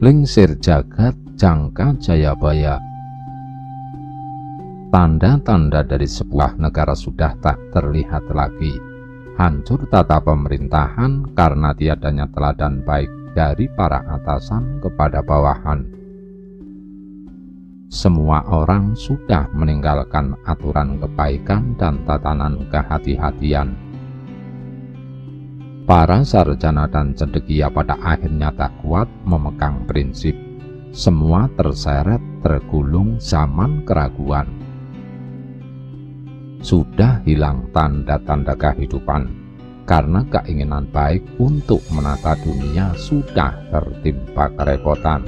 Lingsir jagat jangka Jayabaya. Tanda-tanda dari sebuah negara sudah tak terlihat lagi. Hancur tata pemerintahan karena tiadanya teladan baik dari para atasan kepada bawahan. Semua orang sudah meninggalkan aturan kebaikan dan tatanan kehati-hatian. Para sarjana dan cendekia pada akhirnya tak kuat memegang prinsip. Semua terseret tergulung zaman keraguan. Sudah hilang tanda-tanda kehidupan, karena keinginan baik untuk menata dunia sudah tertimpa kerepotan.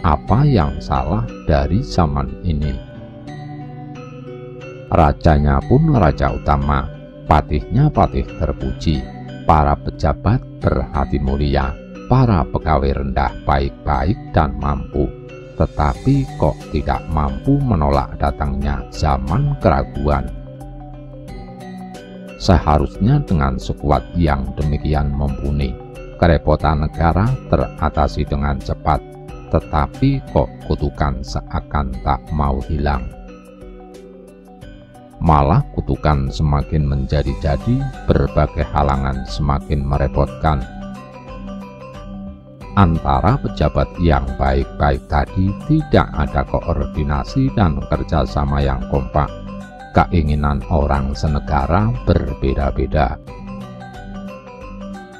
Apa yang salah dari zaman ini? Rajanya pun raja utama, patihnya patih terpuji, para pejabat berhati mulia, para pegawai rendah baik-baik dan mampu, tetapi kok tidak mampu menolak datangnya zaman keraguan. Seharusnya dengan sekuat yang demikian mumpuni, kerepotan negara teratasi dengan cepat, tetapi kok kutukan seakan tak mau hilang. Malah kutukan semakin menjadi-jadi, berbagai halangan semakin merepotkan. Antara pejabat yang baik-baik tadi tidak ada koordinasi dan kerjasama yang kompak. Keinginan orang senegara berbeda-beda.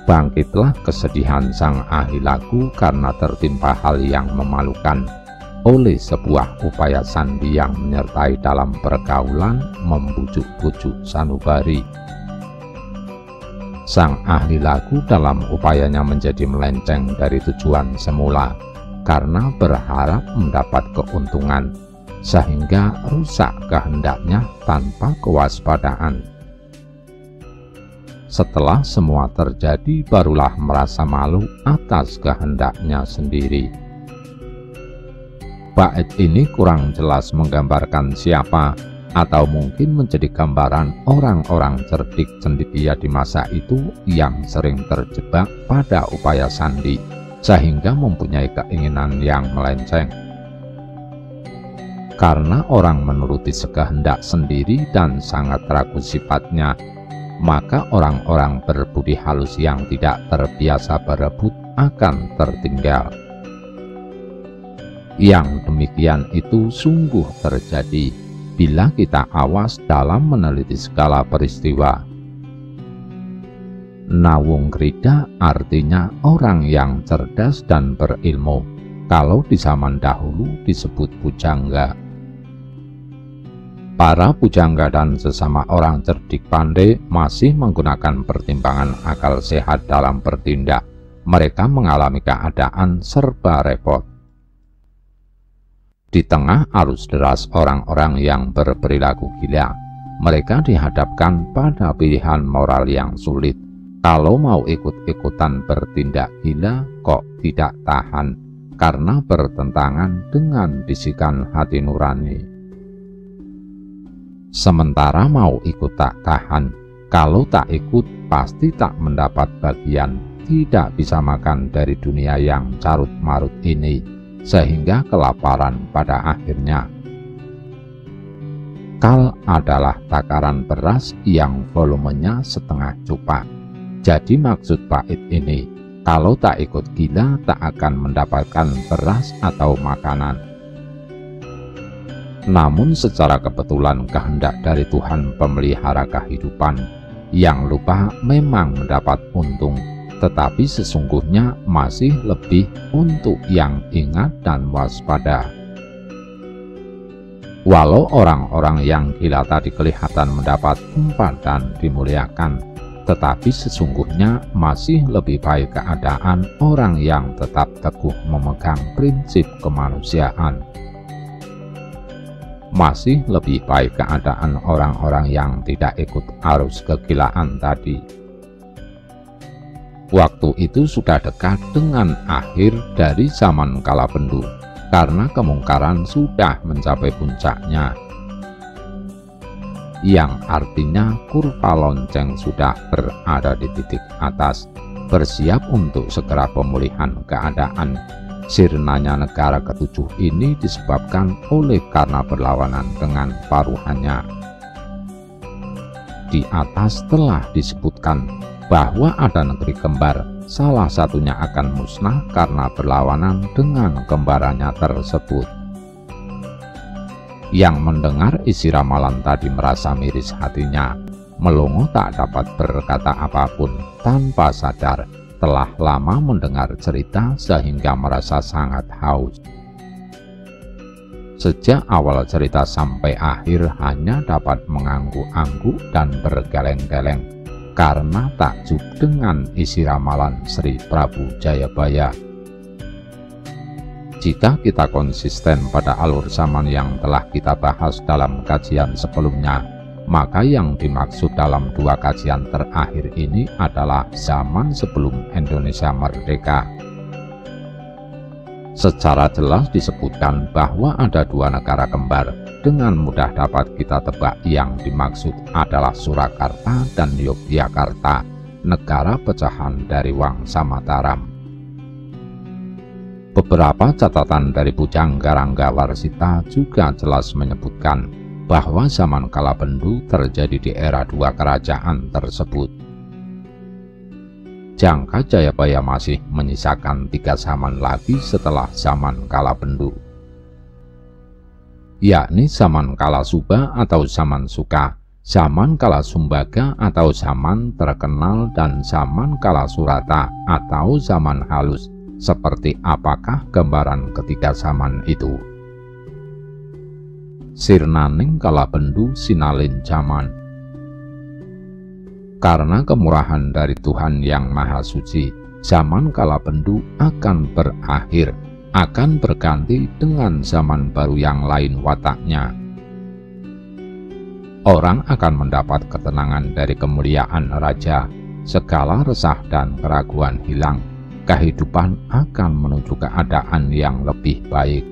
Bangkitlah kesedihan sang ahli lagu karena tertimpa hal yang memalukan oleh sebuah upaya sandi yang menyertai dalam pergaulan membujuk-bujuk sanubari. Sang ahli lagu dalam upayanya menjadi melenceng dari tujuan semula karena berharap mendapat keuntungan, sehingga rusak kehendaknya tanpa kewaspadaan. Setelah semua terjadi, barulah merasa malu atas kehendaknya sendiri. Bait ini kurang jelas menggambarkan siapa, atau mungkin menjadi gambaran orang-orang cerdik cendekia di masa itu yang sering terjebak pada upaya sandi, sehingga mempunyai keinginan yang melenceng. Karena orang menuruti sekehendak sendiri dan sangat ragu sifatnya, maka orang-orang berbudi halus yang tidak terbiasa berebut akan tertinggal. Yang demikian itu sungguh terjadi bila kita awas dalam meneliti segala peristiwa. Nawung Krida artinya orang yang cerdas dan berilmu, kalau di zaman dahulu disebut pujangga. Para pujangga dan sesama orang cerdik pandai masih menggunakan pertimbangan akal sehat dalam bertindak. Mereka mengalami keadaan serba repot. Di tengah arus deras orang-orang yang berperilaku gila, mereka dihadapkan pada pilihan moral yang sulit. Kalau mau ikut-ikutan bertindak gila, kok tidak tahan, karena bertentangan dengan bisikan hati nurani. Sementara mau ikut tak tahan, kalau tak ikut pasti tak mendapat bagian, tidak bisa makan dari dunia yang carut-marut ini, sehingga kelaparan pada akhirnya. Kal adalah takaran beras yang volumenya setengah cupak. Jadi maksud bait ini, kalau tak ikut gila tak akan mendapatkan beras atau makanan. Namun secara kebetulan kehendak dari Tuhan pemelihara kehidupan, yang lupa memang mendapat untung, tetapi sesungguhnya masih lebih untuk yang ingat dan waspada. Walau orang-orang yang gila tadi kelihatan mendapat tempat dan dimuliakan, tetapi sesungguhnya masih lebih baik keadaan orang yang tetap teguh memegang prinsip kemanusiaan. Masih lebih baik keadaan orang-orang yang tidak ikut arus kegilaan tadi. Waktu itu sudah dekat dengan akhir dari zaman Kalabendu, karena kemungkaran sudah mencapai puncaknya, yang artinya kurva lonceng sudah berada di titik atas, bersiap untuk segera pemulihan keadaan. Sirnanya negara ketujuh ini disebabkan oleh karena berlawanan dengan paruhannya. Di atas telah disebutkan bahwa ada negeri kembar, salah satunya akan musnah karena berlawanan dengan kembarannya tersebut. Yang mendengar isi ramalan tadi merasa miris hatinya. Melongo tak dapat berkata apapun, tanpa sadar telah lama mendengar cerita sehingga merasa sangat haus. Sejak awal cerita sampai akhir hanya dapat mengangguk-angguk dan bergeleng-geleng karena takjub dengan isi ramalan Sri Prabu Jayabaya. Jika kita konsisten pada alur zaman yang telah kita bahas dalam kajian sebelumnya, maka yang dimaksud dalam dua kajian terakhir ini adalah zaman sebelum Indonesia merdeka. Secara jelas disebutkan bahwa ada dua negara kembar. Dengan mudah dapat kita tebak yang dimaksud adalah Surakarta dan Yogyakarta, negara pecahan dari Wangsa Mataram. Beberapa catatan dari Pujangga Ranggawarsita juga jelas menyebutkan bahwa zaman Kalabendu terjadi di era dua kerajaan tersebut. Jangka Jayabaya masih menyisakan 3 zaman lagi setelah zaman Kalabendu, yakni zaman Kalasuba atau zaman Suka, zaman Kalasumbaga atau zaman terkenal, dan zaman Kalasurata atau zaman halus. Seperti apakah gambaran ketiga zaman itu? Sirnaning Kalabendu sinalin jaman. Karena kemurahan dari Tuhan yang Maha Suci, zaman Kalabendu akan berakhir, akan berganti dengan zaman baru yang lain wataknya. Orang akan mendapat ketenangan dari kemuliaan raja, segala resah dan keraguan hilang, kehidupan akan menuju keadaan yang lebih baik.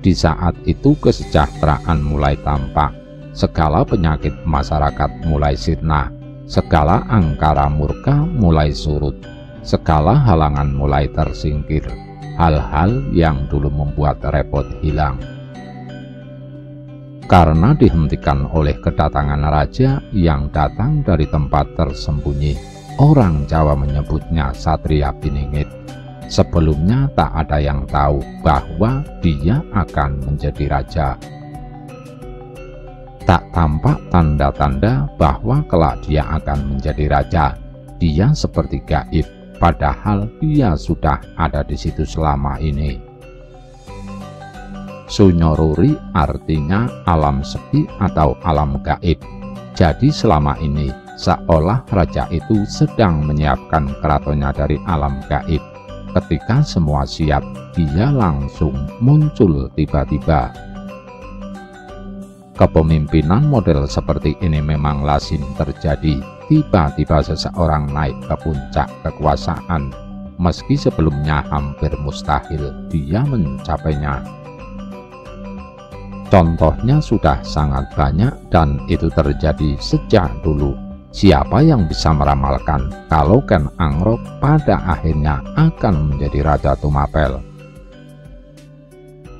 Di saat itu kesejahteraan mulai tampak, segala penyakit masyarakat mulai sirna, segala angkara murka mulai surut, segala halangan mulai tersingkir, hal-hal yang dulu membuat repot hilang. Karena dihentikan oleh kedatangan raja yang datang dari tempat tersembunyi, orang Jawa menyebutnya Satria Biningit. Sebelumnya tak ada yang tahu bahwa dia akan menjadi raja. Tak tampak tanda-tanda bahwa kelak dia akan menjadi raja. Dia seperti gaib, padahal dia sudah ada di situ selama ini. Sunyoruri artinya alam sepi atau alam gaib. Jadi selama ini seolah raja itu sedang menyiapkan keratonnya dari alam gaib. Ketika semua siap, dia langsung muncul tiba-tiba. Kepemimpinan model seperti ini memang lazim terjadi. Tiba-tiba seseorang naik ke puncak kekuasaan, meski sebelumnya hampir mustahil dia mencapainya. Contohnya sudah sangat banyak dan itu terjadi sejak dulu. Siapa yang bisa meramalkan kalau Ken Angrok pada akhirnya akan menjadi Raja Tumapel?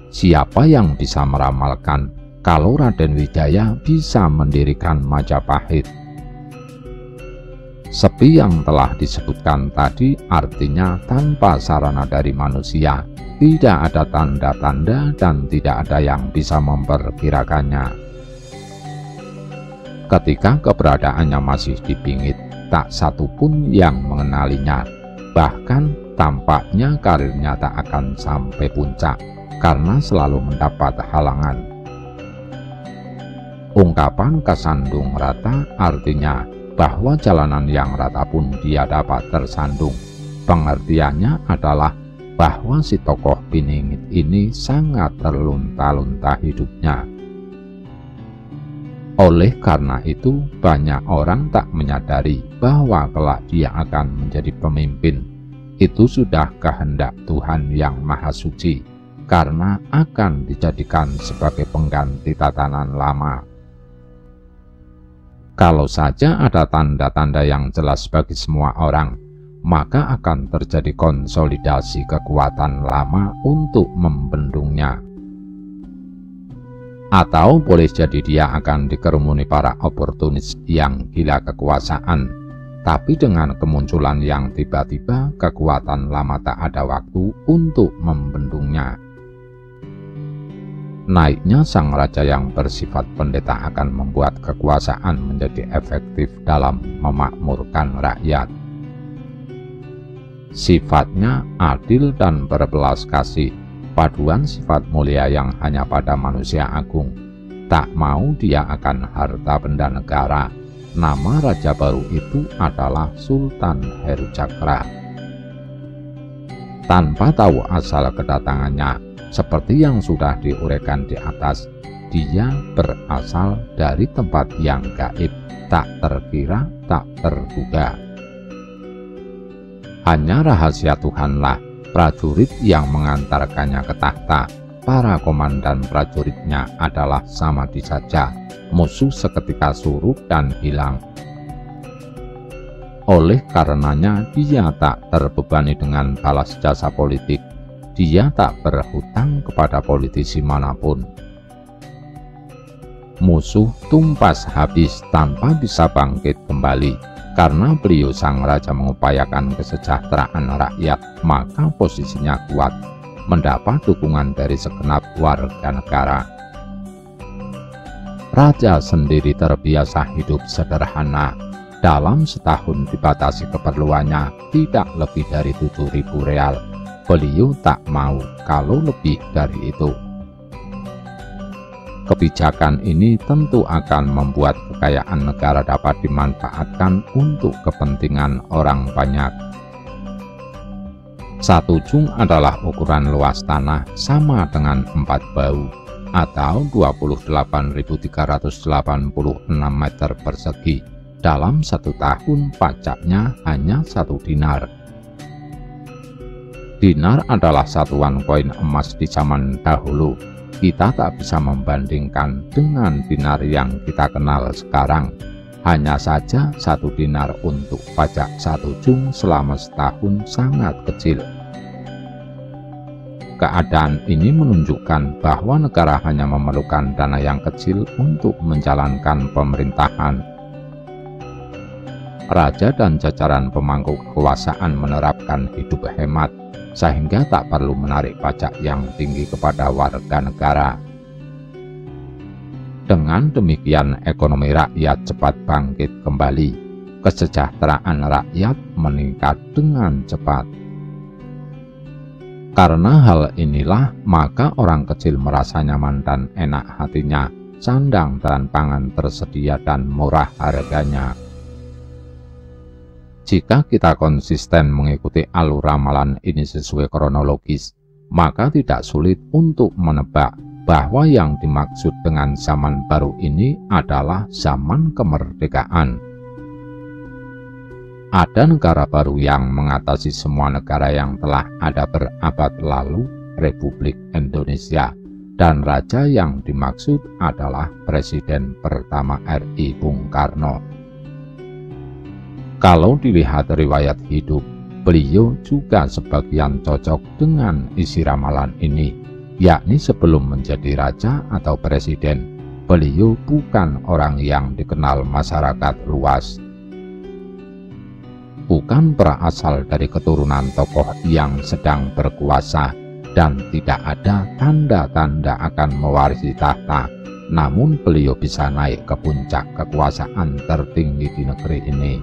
Siapa yang bisa meramalkan kalau Raden Wijaya bisa mendirikan Majapahit? Sepi yang telah disebutkan tadi artinya tanpa sarana dari manusia, tidak ada tanda-tanda dan tidak ada yang bisa memperkirakannya. Ketika keberadaannya masih dipingit, tak satu pun yang mengenalinya. Bahkan tampaknya karirnya tak akan sampai puncak karena selalu mendapat halangan. Ungkapan kesandung rata artinya bahwa jalanan yang rata pun dia dapat tersandung. Pengertiannya adalah bahwa si tokoh Biningit ini sangat terlunta-lunta hidupnya. Oleh karena itu, banyak orang tak menyadari bahwa kelak dia akan menjadi pemimpin. Itu sudah kehendak Tuhan yang Maha Suci, karena akan dijadikan sebagai pengganti tatanan lama. Kalau saja ada tanda-tanda yang jelas bagi semua orang, maka akan terjadi konsolidasi kekuatan lama untuk membendungnya. Atau boleh jadi dia akan dikerumuni para oportunis yang gila kekuasaan, tapi dengan kemunculan yang tiba-tiba, kekuatan lama tak ada waktu untuk membendungnya. Naiknya sang raja yang bersifat pendeta akan membuat kekuasaan menjadi efektif dalam memakmurkan rakyat. Sifatnya adil dan berbelas kasih, paduan sifat mulia yang hanya pada manusia agung. Tak mau dia akan harta benda negara. Nama raja baru itu adalah Sultan Herucakra. Tanpa tahu asal kedatangannya, seperti yang sudah diuraikan di atas, dia berasal dari tempat yang gaib, tak terkira, tak terduga. Hanya rahasia Tuhanlah prajurit yang mengantarkannya ke tahta. Para komandan prajuritnya adalah Samadi saja, musuh seketika surut dan hilang. Oleh karenanya dia tak terbebani dengan balas jasa politik. Dia tak berhutang kepada politisi manapun. Musuh tumpas habis tanpa bisa bangkit kembali. Karena beliau sang raja mengupayakan kesejahteraan rakyat, maka posisinya kuat, mendapat dukungan dari segenap warga negara. Raja sendiri terbiasa hidup sederhana. Dalam setahun dibatasi keperluannya tidak lebih dari 7.000 real. Beliau tak mau kalau lebih dari itu. Kebijakan ini tentu akan membuat kekayaan negara dapat dimanfaatkan untuk kepentingan orang banyak. 1 jung adalah ukuran luas tanah sama dengan 4 bau atau 28.386 meter persegi. Dalam 1 tahun pajaknya hanya 1 dinar. Dinar adalah satuan koin emas di zaman dahulu. Kita tak bisa membandingkan dengan dinar yang kita kenal sekarang. Hanya saja 1 dinar untuk pajak 1 jung selama setahun sangat kecil. Keadaan ini menunjukkan bahwa negara hanya memerlukan dana yang kecil untuk menjalankan pemerintahan. Raja dan jajaran pemangku kekuasaan menerapkan hidup hemat, sehingga tak perlu menarik pajak yang tinggi kepada warga negara. Dengan demikian ekonomi rakyat cepat bangkit kembali, kesejahteraan rakyat meningkat dengan cepat. Karena hal inilah maka orang kecil merasa nyaman dan enak hatinya, sandang dan pangan tersedia dan murah harganya. Jika kita konsisten mengikuti alur ramalan ini sesuai kronologis, maka tidak sulit untuk menebak bahwa yang dimaksud dengan zaman baru ini adalah zaman kemerdekaan. Ada negara baru yang mengatasi semua negara yang telah ada berabad lalu, Republik Indonesia, dan raja yang dimaksud adalah Presiden pertama RI Bung Karno. Kalau dilihat riwayat hidup, beliau juga sebagian cocok dengan isi ramalan ini, yakni sebelum menjadi raja atau presiden, beliau bukan orang yang dikenal masyarakat luas. Bukan berasal dari keturunan tokoh yang sedang berkuasa dan tidak ada tanda-tanda akan mewarisi tahta, namun beliau bisa naik ke puncak kekuasaan tertinggi di negeri ini.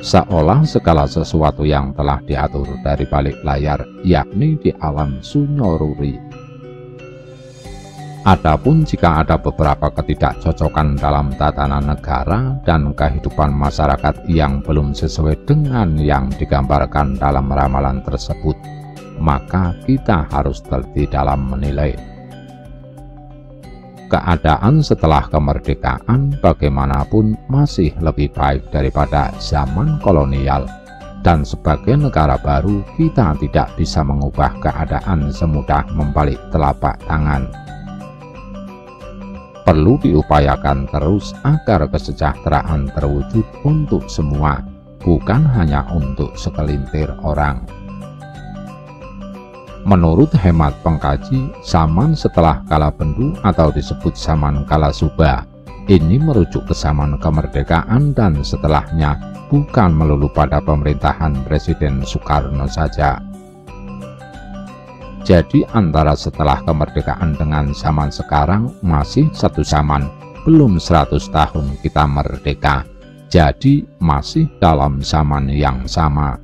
Seolah segala sesuatu yang telah diatur dari balik layar, yakni di alam sunyoruri. Adapun jika ada beberapa ketidakcocokan dalam tatanan negara dan kehidupan masyarakat yang belum sesuai dengan yang digambarkan dalam ramalan tersebut, maka kita harus teliti dalam menilai. Keadaan setelah kemerdekaan bagaimanapun masih lebih baik daripada zaman kolonial, dan sebagai negara baru kita tidak bisa mengubah keadaan semudah membalik telapak tangan. Perlu diupayakan terus agar kesejahteraan terwujud untuk semua, bukan hanya untuk segelintir orang. Menurut hemat pengkaji, zaman setelah Kala Bendu atau disebut zaman Kala Subah ini merujuk ke zaman kemerdekaan dan setelahnya, bukan melulu pada pemerintahan Presiden Soekarno saja. Jadi antara setelah kemerdekaan dengan zaman sekarang masih satu zaman, belum 100 tahun kita merdeka. Jadi masih dalam zaman yang sama.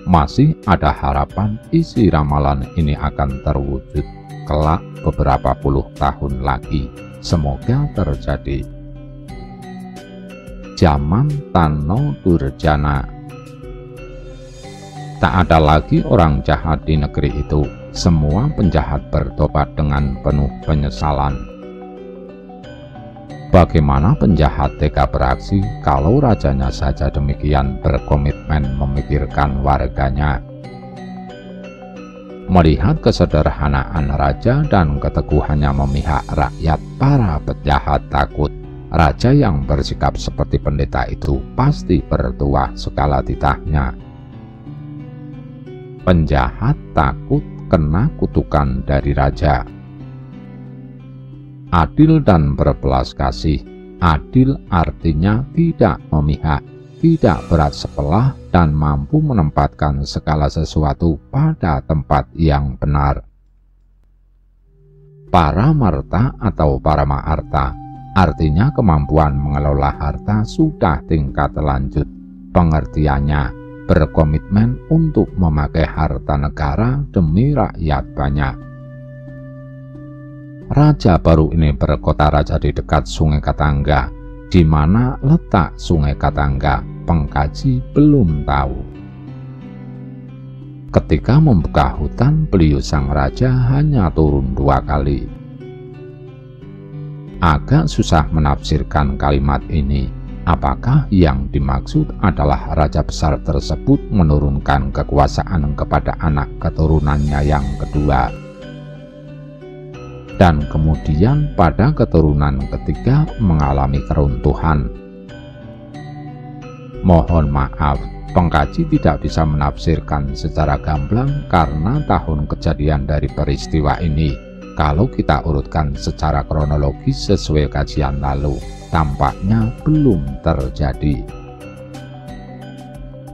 Masih ada harapan isi ramalan ini akan terwujud kelak beberapa puluh tahun lagi. Semoga terjadi. Zaman Tano Durjana. Tak ada lagi orang jahat di negeri itu. Semua penjahat bertobat dengan penuh penyesalan. Bagaimana penjahat tega beraksi kalau rajanya saja demikian berkomitmen memikirkan warganya? Melihat kesederhanaan raja dan keteguhannya memihak rakyat, para penjahat takut. Raja yang bersikap seperti pendeta itu pasti bertuah segala titahnya. Penjahat takut kena kutukan dari raja. Adil dan berbelas kasih. Adil artinya tidak memihak, tidak berat sebelah, dan mampu menempatkan segala sesuatu pada tempat yang benar. Paramarta atau Paramaarta artinya kemampuan mengelola harta sudah tingkat lanjut. Pengertiannya berkomitmen untuk memakai harta negara demi rakyat banyak. Raja baru ini berkota raja di dekat Sungai Katangga. Di mana letak Sungai Katangga, pengkaji belum tahu. Ketika membuka hutan, beliau sang raja hanya turun 2 kali. Agak susah menafsirkan kalimat ini. Apakah yang dimaksud adalah raja besar tersebut menurunkan kekuasaan kepada anak keturunannya yang kedua, dan kemudian pada keturunan ketiga mengalami keruntuhan? Mohon maaf, pengkaji tidak bisa menafsirkan secara gamblang karena tahun kejadian dari peristiwa ini, kalau kita urutkan secara kronologis sesuai kajian lalu, tampaknya belum terjadi.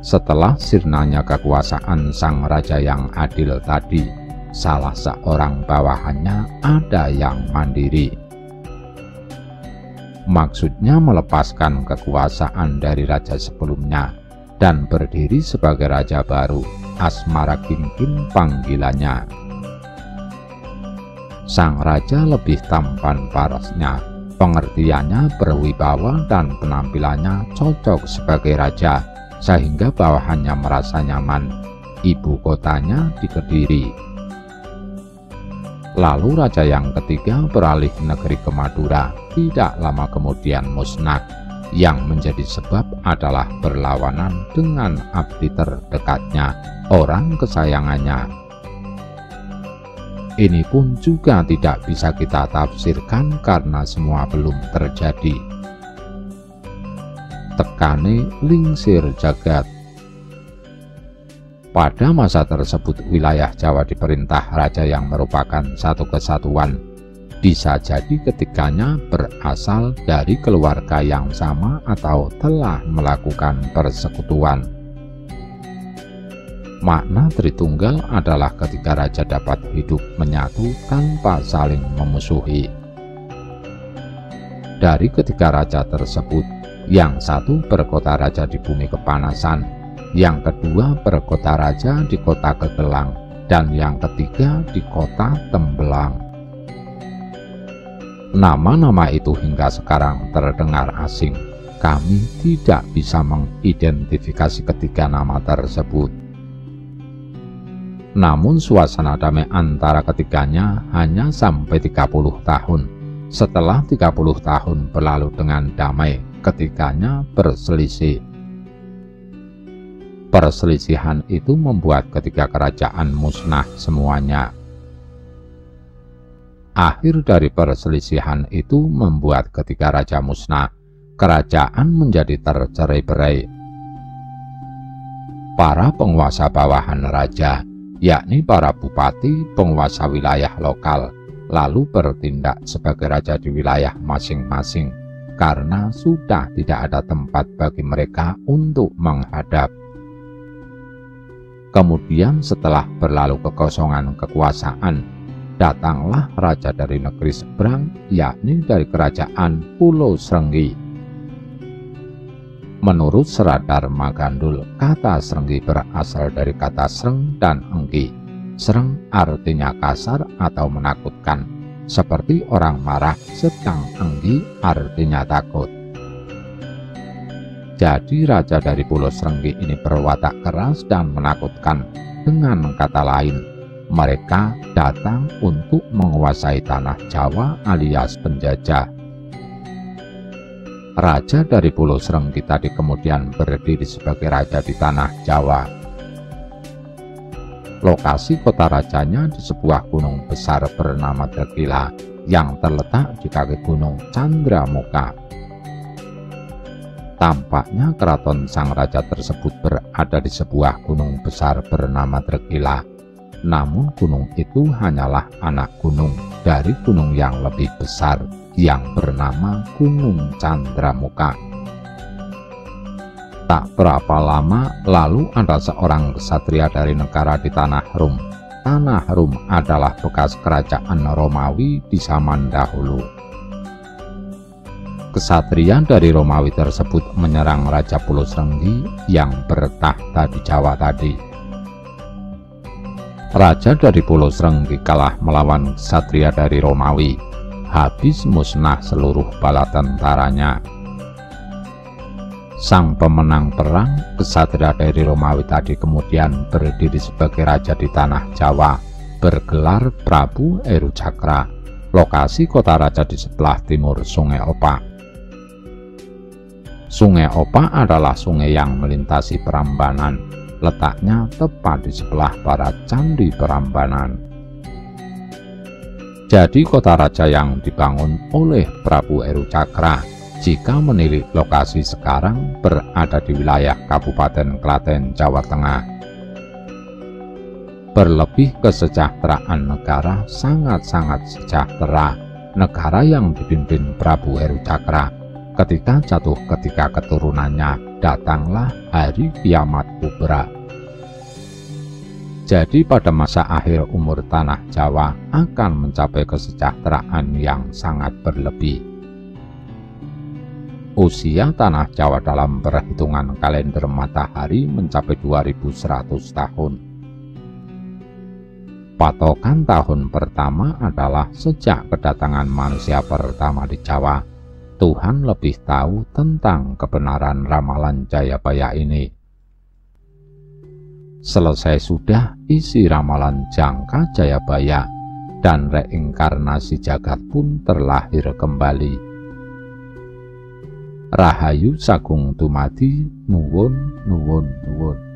Setelah sirnanya kekuasaan sang raja yang adil tadi, salah seorang bawahannya ada yang mandiri. Maksudnya melepaskan kekuasaan dari raja sebelumnya dan berdiri sebagai raja baru. Asmara Kingkin panggilannya. Sang raja lebih tampan parasnya. Pengertiannya berwibawa dan penampilannya cocok sebagai raja, sehingga bawahannya merasa nyaman. Ibu kotanya di Kediri. Lalu raja yang ketiga beralih negeri ke Madura, tidak lama kemudian musnah. Yang menjadi sebab adalah berlawanan dengan abdi terdekatnya, orang kesayangannya. Ini pun juga tidak bisa kita tafsirkan karena semua belum terjadi. Tekane lingsir jagat. Pada masa tersebut wilayah Jawa diperintah raja yang merupakan satu kesatuan. Bisa jadi ketiganya berasal dari keluarga yang sama atau telah melakukan persekutuan. Makna Tritunggal adalah ketika raja dapat hidup menyatu tanpa saling memusuhi. Dari ketiga raja tersebut, yang satu berkota raja di bumi kepanasan, yang kedua berkota raja di kota Kegelang, dan yang ketiga di kota Tembelang. Nama-nama itu hingga sekarang terdengar asing. Kami tidak bisa mengidentifikasi ketiga nama tersebut. Namun suasana damai antara ketiganya hanya sampai 30 tahun. Setelah 30 tahun berlalu dengan damai, ketiganya berselisih. Perselisihan itu membuat ketiga kerajaan musnah semuanya. Akhir dari perselisihan itu membuat ketika raja musnah, kerajaan menjadi tercerai-berai. Para penguasa bawahan raja, yakni para bupati, penguasa wilayah lokal, lalu bertindak sebagai raja di wilayah masing-masing karena sudah tidak ada tempat bagi mereka untuk menghadap. Kemudian setelah berlalu kekosongan kekuasaan, datanglah raja dari negeri seberang, yakni dari kerajaan Pulau Srenggi. Menurut Serat Dharma Gandul, kata Srenggi berasal dari kata sreng dan enggi. Sreng artinya kasar atau menakutkan, seperti orang marah, sedang enggi artinya takut. Jadi raja dari Pulau Srenggi ini berwatak keras dan menakutkan. Dengan kata lain, mereka datang untuk menguasai tanah Jawa alias penjajah. Raja dari Pulau Srenggi tadi kemudian berdiri sebagai raja di tanah Jawa. Lokasi kota rajanya di sebuah gunung besar bernama Dregila yang terletak di kaki gunung Candramuka. Tampaknya keraton sang raja tersebut berada di sebuah gunung besar bernama Dregila. Namun gunung itu hanyalah anak gunung dari gunung yang lebih besar yang bernama Gunung Candramuka. Tak berapa lama lalu ada seorang ksatria dari negara di Tanah Rum. Tanah Rum adalah bekas kerajaan Romawi di zaman dahulu. Ksatria dari Romawi tersebut menyerang Raja Pulau Srenggi yang bertahta di Jawa tadi. Raja dari Pulau Srenggi kalah melawan ksatria dari Romawi. Habis musnah seluruh bala tentaranya. Sang pemenang perang, ksatria dari Romawi tadi kemudian berdiri sebagai raja di tanah Jawa, bergelar Prabu Heru Cakra. Lokasi kota raja di sebelah timur Sungai Opak. Sungai Opak adalah sungai yang melintasi Prambanan. Letaknya tepat di sebelah barat Candi Prambanan. Jadi kota raja yang dibangun oleh Prabu Heru Cakra jika menilik lokasi sekarang berada di wilayah Kabupaten Klaten, Jawa Tengah. Berlebih kesejahteraan negara sangat-sangat sejahtera. Negara yang dipimpin Prabu Heru Cakra ketika jatuh ketika keturunannya datanglah hari kiamat kubra. Jadi pada masa akhir umur tanah Jawa akan mencapai kesejahteraan yang sangat berlebih. Usia tanah Jawa dalam perhitungan kalender matahari mencapai 2100 tahun. Patokan tahun pertama adalah sejak kedatangan manusia pertama di Jawa. Tuhan lebih tahu tentang kebenaran ramalan Jayabaya ini. Selesai sudah isi ramalan jangka Jayabaya dan reinkarnasi jagat pun terlahir kembali. Rahayu Sagung Dumadi, nuwun nuwun nuwun.